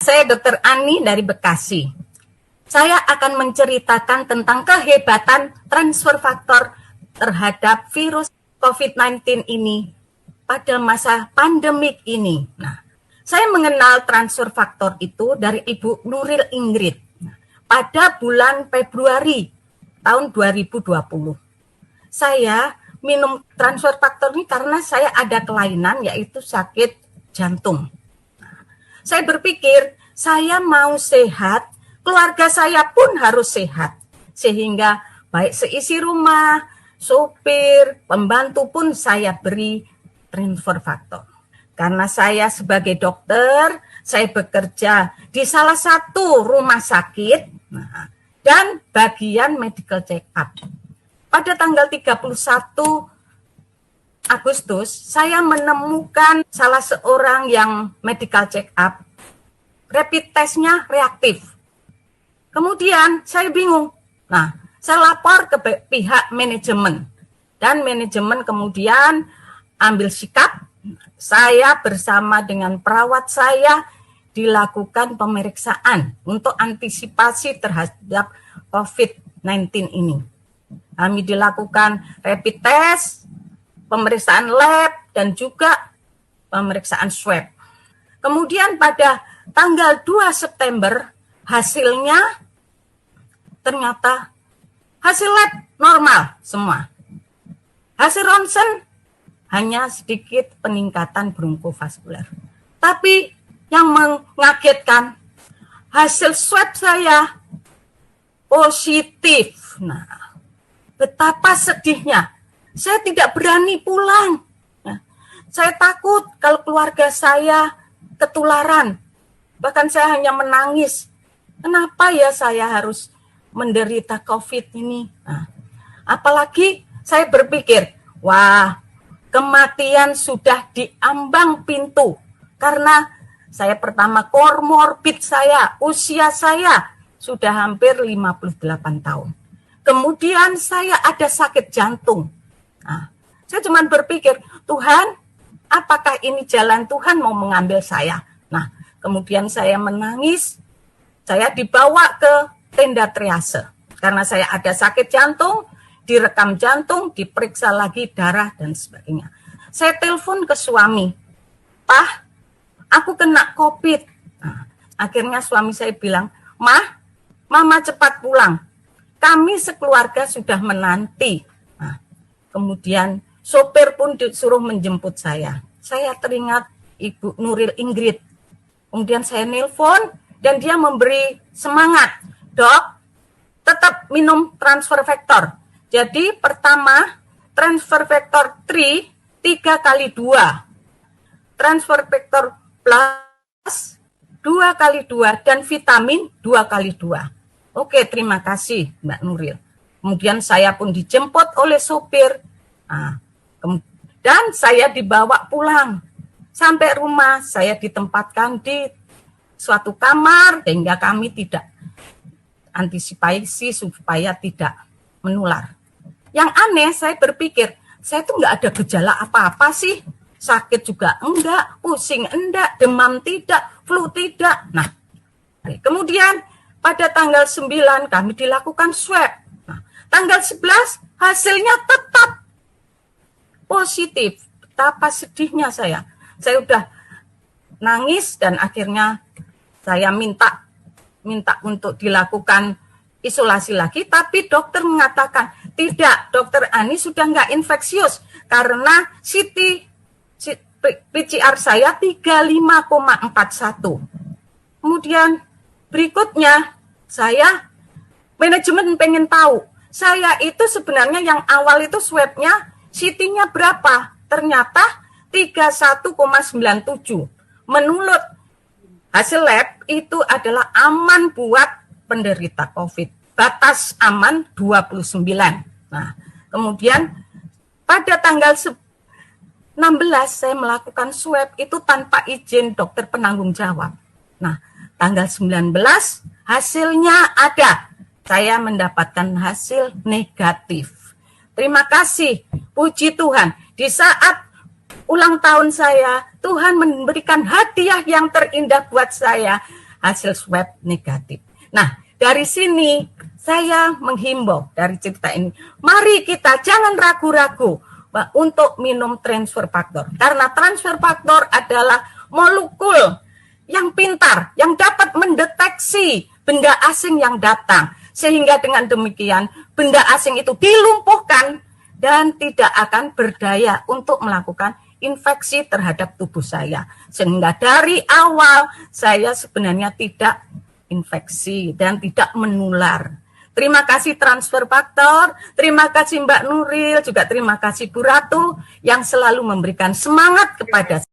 Saya Dr. Ani dari Bekasi. Saya akan menceritakan tentang kehebatan transfer faktor terhadap virus COVID-19 ini pada masa pandemik ini. Nah, saya mengenal transfer faktor itu dari Ibu Nuril Ingrid pada bulan Februari tahun 2020. Saya minum transfer faktor ini karena saya ada kelainan yaitu sakit jantung. Saya berpikir saya mau sehat, keluarga saya pun harus sehat. Sehingga baik seisi rumah, sopir, pembantu pun saya beri transfer faktor. Karena saya sebagai dokter, saya bekerja di salah satu rumah sakit dan bagian medical check up. Pada tanggal 31 Agustus, saya menemukan salah seorang yang medical check up, rapid testnya reaktif. Kemudian saya bingung. Nah, saya lapor ke pihak manajemen. Dan manajemen kemudian ambil sikap. Saya bersama dengan perawat saya dilakukan pemeriksaan untuk antisipasi terhadap COVID-19 ini. Kami dilakukan rapid test, pemeriksaan lab, dan juga pemeriksaan swab. Kemudian pada tanggal 2 September, hasilnya ternyata hasil lab normal semua. Hasil ronsen hanya sedikit peningkatan bronkofaskular. Tapi yang mengagetkan, hasil swab saya positif. Nah, betapa sedihnya. Saya tidak berani pulang. Nah, saya takut kalau keluarga saya ketularan. Bahkan saya hanya menangis. Kenapa ya saya harus menderita COVID ini? Nah, apalagi saya berpikir, wah, kematian sudah di ambang pintu. Karena saya pertama komorbid saya, usia saya sudah hampir 58 tahun. Kemudian saya ada sakit jantung. Nah, saya cuma berpikir, Tuhan, apakah ini jalan Tuhan mau mengambil saya? Nah, kemudian saya menangis, saya dibawa ke tenda triase. Karena saya ada sakit jantung, direkam jantung, diperiksa lagi darah, dan sebagainya. Saya telepon ke suami, Pak, aku kena COVID. Nah, akhirnya suami saya bilang, Mama cepat pulang. Kami sekeluarga sudah menanti. Nah, kemudian sopir pun disuruh menjemput saya. Saya teringat Ibu Nuril Ingrid. Kemudian saya nelpon dan dia memberi semangat. Dok, tetap minum transfer factor. Jadi pertama, transfer factor 3 kali 2. Transfer factor plus 2 kali 2 dan vitamin 2 kali 2. Oke, terima kasih Mbak Nuril. Kemudian saya pun dijemput oleh sopir. Nah, dan saya dibawa pulang. Sampai rumah saya ditempatkan di suatu kamar sehingga kami tidak antisipasi supaya tidak menular. Yang aneh, saya berpikir, saya tuh nggak ada gejala apa-apa sih. Sakit juga enggak, pusing enggak, demam tidak, flu tidak. Nah, kemudian pada tanggal 9 kami dilakukan swab. Nah, tanggal 11 hasilnya tetap positif. Betapa sedihnya saya. Saya udah nangis dan akhirnya saya minta untuk dilakukan isolasi lagi, tapi dokter mengatakan, tidak, Dokter Ani sudah nggak infeksius karena PCR saya 35,41. Kemudian berikutnya manajemen pengen tahu, saya itu sebenarnya yang awal itu swabnya CT-nya berapa? Ternyata 31,97. Menurut hasil lab itu adalah aman buat penderita COVID. Batas aman 29. Nah, kemudian pada tanggal 16 saya melakukan swab itu tanpa izin dokter penanggung jawab. Nah, tanggal 19 hasilnya ada. Saya mendapatkan hasil negatif. Terima kasih, puji Tuhan. Di saat ulang tahun saya, Tuhan memberikan hadiah yang terindah buat saya. hasil swab negatif. Nah, dari sini saya menghimbau dari cerita ini, mari kita jangan ragu-ragu untuk minum transfer faktor. Karena transfer faktor adalah molekul yang pintar, yang dapat mendeteksi benda asing yang datang. Sehingga dengan demikian, benda asing itu dilumpuhkan dan tidak akan berdaya untuk melakukan infeksi terhadap tubuh saya. Sehingga dari awal saya sebenarnya tidak infeksi dan tidak menular. Terima kasih transfer faktor, terima kasih Mbak Nuril, juga terima kasih Bu Ratu yang selalu memberikan semangat kepada saya.